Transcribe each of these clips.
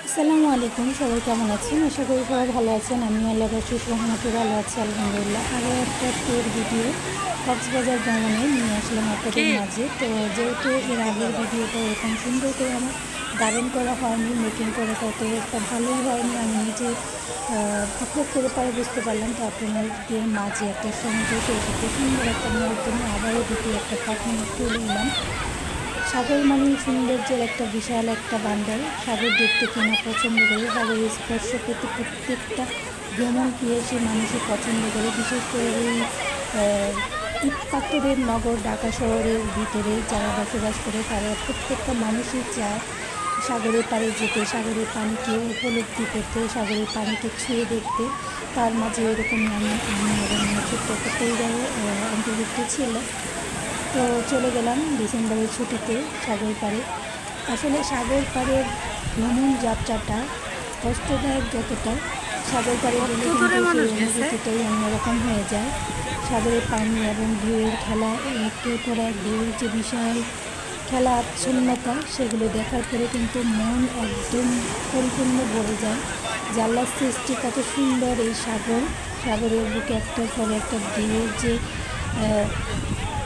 আসসালামু আলাইকুম, সবাই কেমন আছেন? আশা করি সবাই ভালো আছেন। আমি আল্লাহর অশেষ রহমতে ভালো আছি, আলহামদুলিল্লাহ। আরও একটা ট্যুর ভিডিও কক্সবাজার ভ্রমণে নিয়ে আসলাম আপনাদের মাঝে। তো যেহেতু এর আগের ভিডিওটা এরকম সুন্দর করে আমার ধারণ করা হয়নি, মেকিং করে তত একটা ভালোই হয়নি, আমি নিজে আপলোড করে পরে বুঝতে পারলাম। তো আপনাদের মাঝে একটা সমুদ্র সৈকতে সুন্দর একটা মুহূর্ত নিয়ে আবারও দ্বিতীয় একটা পাখি তুলে এলাম। সাগর মানে সৌন্দর্যের একটা বিশাল একটা ভান্ডার। সাগর দেখতে কেনা পছন্দ করে, সাগরের স্পর্শ পেতে প্রত্যেকটা ভ্রমণ পিয়াসী মানুষই পছন্দ করে। বিশেষ করে এই ইট পাথরের নগর ঢাকা শহরের ভিতরে যারা বসবাস করে তারা প্রত্যেকটা মানুষই চায় সাগরের পাড়ে যেতে, সাগরের পানিকে উপলব্ধি করতে, সাগরের পানিকে ছুঁয়ে দেখতে। তার মাঝে এরকমই আমি এবং ছোট্ট একটা পরিবারও অন্তর্ভুক্ত ছিল। তো চলে গেলাম ডিসেম্বরের ছুটিতে সাগর পাড়ে। আসলে সাগর পাড়ের ভ্রমণ যাত্রাটা কষ্টদায়ক যতটা, সাগর পাড়ে গেলে কিন্তু সেই অনুভূতিটাই অন্যরকম হয়ে যায়। সাগরের পানি এবং ঢেউয়ের খেলা, একের পর এক ঢেউয়ের যে বিশাল খেলা আচ্ছন্নতা, সেগুলো দেখার পরে কিন্তু মন একদম পরিপূর্ণ ভরে যায়। জানলার সৃষ্টি কত সুন্দর এই সাগর, সাগরের বুকে একটার পর একটা ঢেউয়ের যে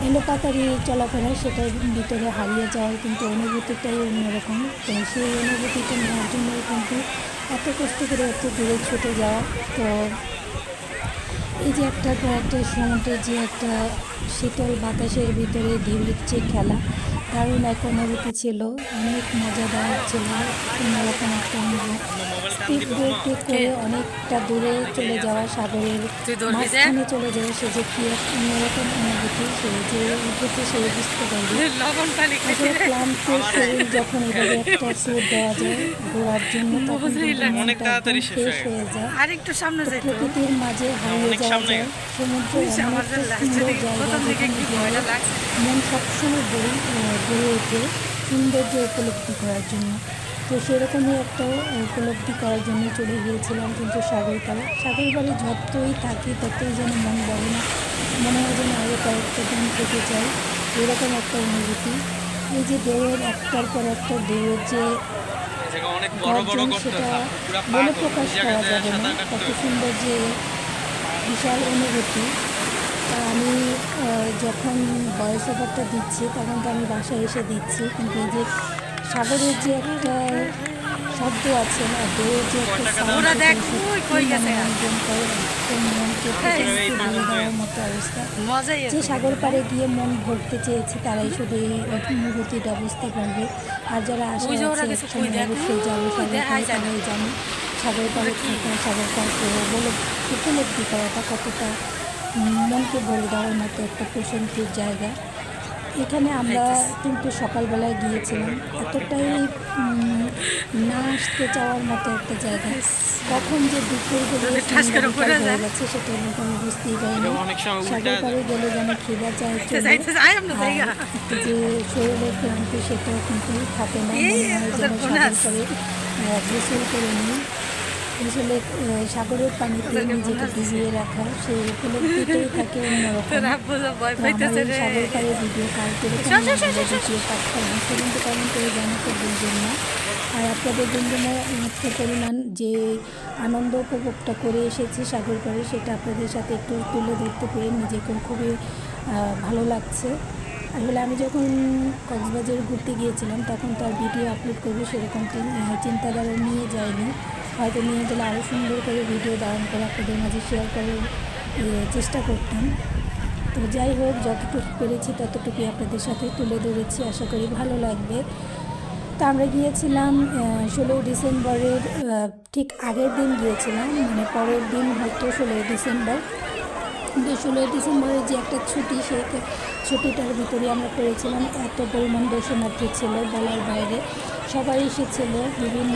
এলোপাতাড়ি চলাফেরা, সেটার ভিতরে হারিয়ে যাওয়ার কিন্তু অনুভূতিটাই অন্যরকম। তো সেই অনুভূতিটা নেওয়ার জন্য কিন্তু এত কষ্ট করে এত দূরে ছুটে যাওয়া। তো এই যে একটার পর একটা সমুদ্রের যে একটা শীতল বাতাসের ভিতরে ঢেউয়ের যে খেলা, দারুণ এক অনুভূতি ছিল, অনেক মজাদার ছিল, অন্যরকম একটা অনুভব। স্পিড বোটে করে অনেকটা দূরে চলে যাওয়া, সাগরের মাঝখানে চলে যাওয়া, সে যে কী এক অন্যরকম অনুভূতি, সে যে উঠেছে সে বুঝতে পারবে। আসলে ক্লান্ত শরীর যখন এভাবে একটা ট্যুর দেওয়া যায় ঘোরার জন্য, তখন কিন্তু মনটা একদম ফ্রেশ হয়ে যায়। প্রকৃতির মাঝে হারিয়ে যাওয়া যায়। সমুদ্র এমন একটা সুন্দর জায়গা যেখানে গেলে মন সবসময় গড়ে ওঠে সৌন্দর্য উপলব্ধি করার জন্য। তো সেরকমই একটা উপলব্ধি করার জন্য চলে গিয়েছিলাম কিন্তু সাগর পাড়ে। সাগর পাড়ে যতই থাকি ততই যেন মন বলে না, মনে হয় যেন আরও কয়েকটা দিন থেকে যাই, এরকম একটা অনুভূতি। এই যে ঢেউয়ের একটার পর একটা ঢেউয়ের যে গর্জন, সেটা বলে প্রকাশ করা যাবে না, কত সুন্দর যে বিশাল অনুভূতি। তা আমি যখন ভয়েস ওভারটা দিচ্ছি তখন তো আমি বাসায় এসে দিচ্ছি, কিন্তু এই যে সাগরের যে একটা শব্দ আছে না, ঢেউয়ের যে একটা সাউন্ড, মনোরঞ্জন করে, একদম মনকে ভরে দেওয়ার মতো অবস্থা। যে সাগর পাড়ে গিয়ে মন ভরতে চেয়েছে তারাই শুধু এই অনুভূতিটা বুঝতে পারবে। আর যারা আশা আছে একসময় অবশ্যই যাবো সাগর পাড়ে, তারাই জানে সাগর পাড়ে থাকা, সাগর পাড়কে উপলব্ধি করাটা কতটা মনকে ভরে দেওয়ার মতো একটা প্রশান্তির জায়গা। এখানে আমরা কিন্তু সকালবেলায় গিয়েছিলাম, এতটাই না আসতে চাওয়ার মতো একটা জায়গা। কখন যে দুপুর হয়ে গেছে সেটা কিন্তু আমি বুঝতেই পারিনি। সাগর পাড়ে গেলে যেন খিদা চায় চলে, একটু যে শরীরের ক্লান্তি সেটাও কিন্তু থাকে না, মনে হয় যেন সাগর পাড়ে গোসল করে নিই। আসলে সাগরের পানিতে নিজেকে ডুবিয়ে রাখা সেই উপলব্ধিটাই থাকে অন্যরকম। সাগর পাড়ের ভিডিও কার কীরকম দ্বিতীয় পার্টটা অবশ্যই কিন্তু কমেন্ট করে জানাতে ভুলবেন না। আর আপনাদের বন্ধুরা একটা পরিমাণ যে আনন্দ উপভোগটা করে এসেছি সাগর পাড়ে, সেটা আপনাদের সাথে একটু তুলে ধরতে পেরে নিজেকেও খুবই ভালো লাগছে। আসলে আমি যখন কক্সবাজার ঘুরতে গিয়েছিলাম তখন তার ভিডিও আপলোড করবো সেরকম চিন্তাধারা নিয়ে যায়নি, হয়তো নিয়ে গেলে আরও সুন্দর করে ভিডিও ধারণ করে আপনাদের মাঝে শেয়ার করার চেষ্টা করতাম। তো যাই হোক, যতটুকু পেরেছি ততটুকুই আপনাদের সাথে তুলে ধরেছি, আশা করি ভালো লাগবে। তো আমরা গিয়েছিলাম 16ই ডিসেম্বরের ঠিক আগের দিন গিয়েছিলাম, মানে পরের দিন হয়তো 16ই ডিসেম্বর। কিন্তু 16ই ডিসেম্বরের যে একটা ছুটি, সেই ছুটিটার ভিতরে আমরা করেছিলাম। এত পরিমাণ দর্শনার্থী ছিল বলার বাইরে, সবাই এসেছিল বিভিন্ন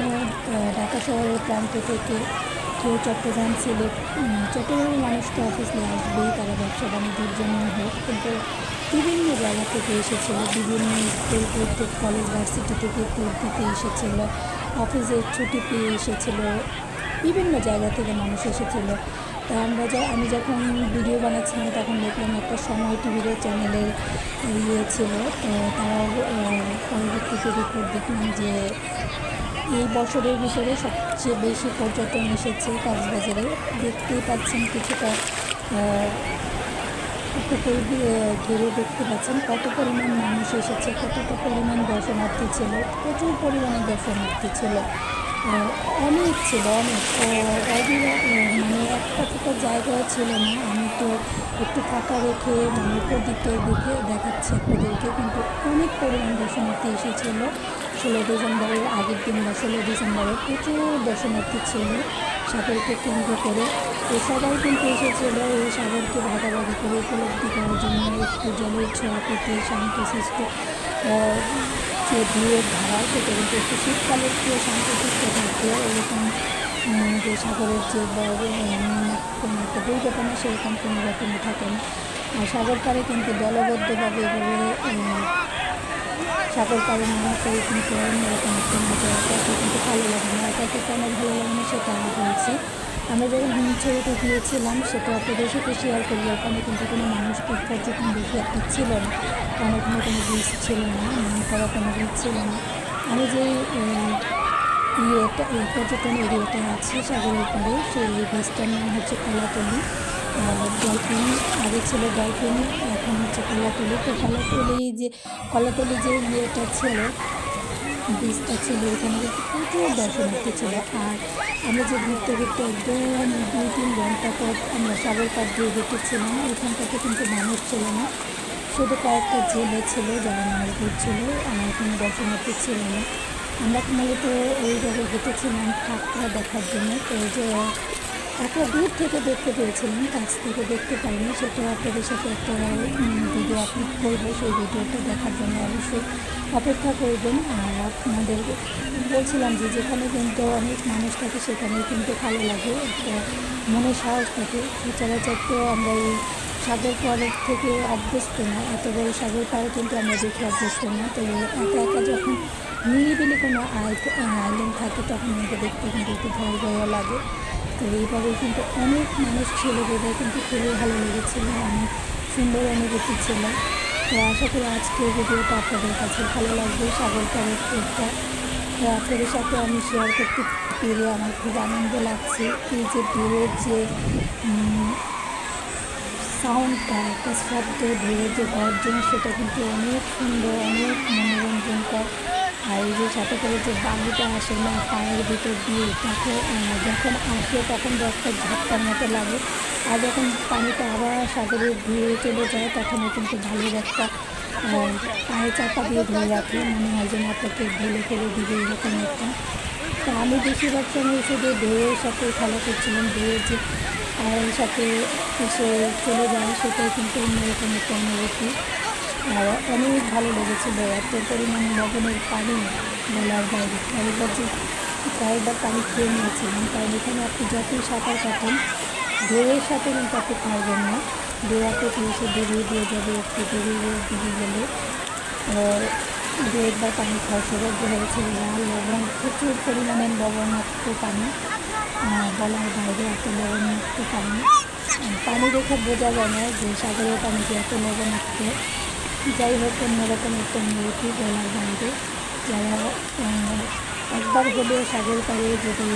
ঢাকা শহরের প্রান্ত থেকে, কেউ চট্টগ্রাম, সিলেট। চট্টগ্রামের মানুষ তো অফিসে আসবেই, তারা ব্যবসা বাণিজ্যের জন্য হোক, কিন্তু বিভিন্ন জায়গা থেকে এসেছিল, বিভিন্ন স্কুল, প্রত্যেক কলেজ ভার্সিটি থেকে ট্যুর দিতে এসেছিল, অফিসের ছুটি পেয়ে এসেছিল, বিভিন্ন জায়গা থেকে মানুষ এসেছিল। তা আমি যখন ভিডিও বানাচ্ছিলাম তখন দেখলাম একটা সময় টিভির চ্যানেলের ছিল, তো তারাও পরবর্তীতে রিপোর্ট দেখলাম যে এই বছরের ভিতরে সবচেয়ে বেশি পর্যটন এসেছে কক্সবাজারে। দেখতেই পাচ্ছেন কিছুটা পুকুর ঘিরে দেখতে পাচ্ছেন কত পরিমাণ মানুষ এসেছে, কতটা পরিমাণ দর্শনার্থী ছিল। প্রচুর পরিমাণে দর্শনার্থী ছিল, অনেক ছিল, অনেক। মানে একটা ফুটো জায়গাও ছিল না। আমি তো একটু ফাঁকা রেখে মানে উপর দিকটা দেখে দেখাচ্ছি আপনাদেরকে, কিন্তু অনেক পরিমাণ দর্শনার্থী এসেছিল 16 ডিসেম্বরের আগের দিন বা 16 ডিসেম্বরে প্রচুর দর্শনার্থী ছিল সাগরকে কেন্দ্র করে। তো সবাই কিন্তু এসেছিল এই সাগরকে ভাগাভাগি করে উপলব্ধি করার জন্য, একটু জলের ছোঁয়া পেতে শান্তশিষ্ট যে ভিড়ের ধারা সেটা কিন্তু একটু শীতকালে একটু শান্তশিষ্ট থাকবে। এরকম যে সাগরের যে কোনো একটা দুর্ঘটনা সেরকম কোনো রকমই থাকে না। আর সাগর পাড়ে কিন্তু দলবদ্ধভাবে এভাবে সাগর পাড়ে নামাটাই কিন্তু অন্যরকম একটা মজা। একাকে কিন্তু ভালো লাগে না, একাকে কেন ভালো লাগে না সেটা আমি বলছি। আমরা যখন ছবিটা গিয়েছিলাম সেটা আপনাদের সাথে শেয়ার করি। ওখানে কিন্তু কোনো মানুষ পর্যটন বেশি একটা ছিল না, কারণ ওখানে কোনো বীজ ছিল না, মনে করা কোনো বীজ ছিল না। আমি যে পর্যটন এরিয়াটা আছে সাগরের পাড়ে, সেই বীজটার নাম হচ্ছে কলাতলি। ডলফিন আগে ছিল, ডলফিন এখন হচ্ছে কলাতলি। তো কলাতলি যে ইয়েটা ছিল, বীজটা ছিল, এখানে কিন্তু প্রচুর দর্শনার্থী ছিল। আর আমরা যে ঘুরতে ঘুরতে একদম 2-3 ঘন্টা পর আমরা সাগর পাড় দিয়ে হেঁটেছিলাম। ওইখানটাতে কিন্তু মানুষ ছিল না, শুধু কয়েকটা জেলে ছিল যারা মাছ ধরছিল, আর কোনো দর্শনার্থী ছিল না। আমরা মূলত ওইভাবে হেঁটেছিলাম কাঁকড়া দেখার জন্য। তো যে কাঁকড়া দূর থেকে দেখতে পেয়েছিলাম, কাছ থেকে দেখতে পাইনি। সেটা আপনাদের সাথে একটা ভিডিও আপলোড করবো, সেই ভিডিওটা দেখার জন্য অবশ্যই অপেক্ষা করবেন। আর আপনাদের বলছিলাম যে যেখানে কিন্তু অনেক মানুষ থাকে সেখানে কিন্তু ভালো লাগে, একটা মনে সাহস থাকে। সচরাচর তো আমরা এই সাগর পাড়ের থেকে অভ্যস্ত না, এত বড় সাগর পাড়ে কিন্তু আমরা দেখে অভ্যস্ত না। তো একা একা যখন নিরিবিলি কোনো আইল্যান্ড থাকে তখন আমাকে দেখতে কিন্তু একটু ভয় ভয় লাগে। তো এইভাবে কিন্তু অনেক মানুষ ছিল বোধহয়, কিন্তু খুবই ভালো লেগেছিলো, অনেক সুন্দর অনুভূতি ছিল। তো আশা করি আজকের ভিডিওটা আপনাদের কাছে ভালো লাগবে, সাগর পাড়ের ট্রিপটা। তো আপনাদের সাথে আমি শেয়ার করতে পেরে আমার খুব আনন্দ লাগছে। এই যে ঢেউয়ের যে সাউন্ডটা, একটা শব্দ, ঢেউয়ের যে গর্জন, সেটা কিন্তু অনেক সুন্দর, অনেক মনোরঞ্জনকর। আর এই যে সাথে করে যে বালুটা আসে না পায়ের ভিতর দিয়ে, যখন আসে তখন একটা ঝাপটার মতো লাগে, আর যখন পানিটা আবার সাগরে ধুয়ে চলে যায় তখনও কিন্তু ভালোর একটা পায়ে চাপা দিয়ে ধরে রাখে, মনে হয় যেন আপনাকে ঢেলে ফেলে দিবে, এরকম একটা। তো আমি বেশিরভাগ সময় শুধু ঢেউয়ের সাথে খেলা করছিলাম, ঢেউয়ের যে পায়ের সাথে এসে চলে যায় সেটাই কিন্তু অন্যরকম একটা অনুভূতি। আর অনেক ভালো লেগেছিল, এত পরিমাণে লবণের পানি বলার বাইরে। কয়েকবার পানি খেয়ে নিয়েছিলাম, কারণ এখানে আপনি যতই সাঁতার কাটেন ঢেউয়ের সাথে কিন্তু আপনি পারবেন না। ঢেউ আপনাকে এসে ডুবিয়ে দিয়ে যাবে, একটু ডুবিয়ে গেলে। দু একবার পানি খাওয়ার সৌভাগ্য হয়েছে। লবণ, প্রচুর পরিমাণে লবণাক্ত পানি, বলার বাইরে এত লবণাক্ত পানি। পানি দেখে বোঝা যায় না যে সাগরের পানি যে এত লবণাক্ত। যাই হোক, অন্যরকম একটা অনুভূতি বলার বাইরে। যারা একবার হলেও সাগর পাড়ে যদি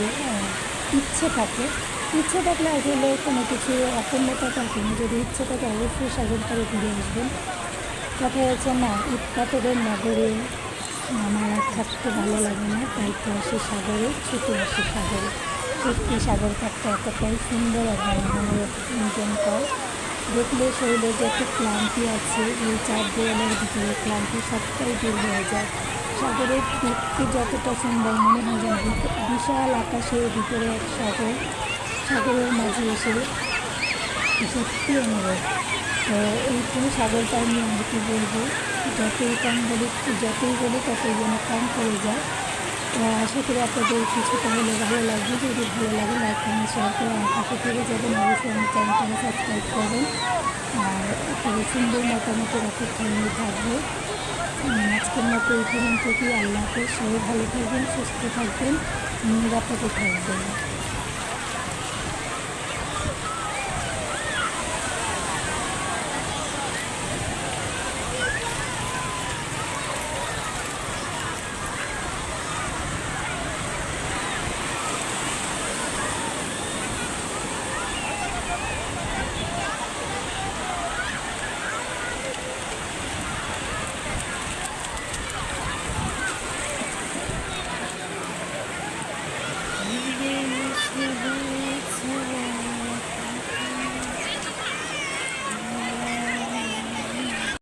ইচ্ছে থাকলে আসলে কোনো কিছু অপূর্ণতা থাকে না। যদি ইচ্ছে থাকে অবশ্যই সাগর পাড়ে ঘুরে আসবেন। কথা হচ্ছে না, ইটপাথরের নগরে আমার আর থাকতে ভালো লাগে না, তাই তো আসি সাগরে, ছুটে আসি সাগরে। সত্যি সাগর পাড়টা এতটাই সুন্দর এবং মনোরঞ্জনকর, দেখলে শরীরে যত ক্লান্তি আছে, এই 4 দেওয়ালের ভিতরে ক্লান্তি সবটাই দূর হয়ে যায়। সাগরের দেখতে যতটা সুন্দর মনে হয় যেন বিশাল আকাশের ভিতরে এক সাগরের মাঝে এসে সত্যি অনুভব। তো এইখানে সাগর পাড় নিয়ে আমি কী বলবো, যতই বলি ততই যেন কম পড়ে যায়। তো আশা করি আপনাদের কিছুটা হলে ভালো লাগবে। যদি ভালো লাগে লাইক কমেন্ট শেয়ার করে আমার পাশে থেকে যাবেন। অবশ্যই আমার চ্যানেলটাকে সাবস্ক্রাইব করবেন। আর আপনাদের সুন্দর মতামতের অপেক্ষা নিয়ে থাকবে। আজকের মতো এই পর্যন্ত কি, আল্লাহ হাফেজ। সবাই ভালো থাকবেন, সুস্থ থাকবেন, নিরাপদে থাকবেন।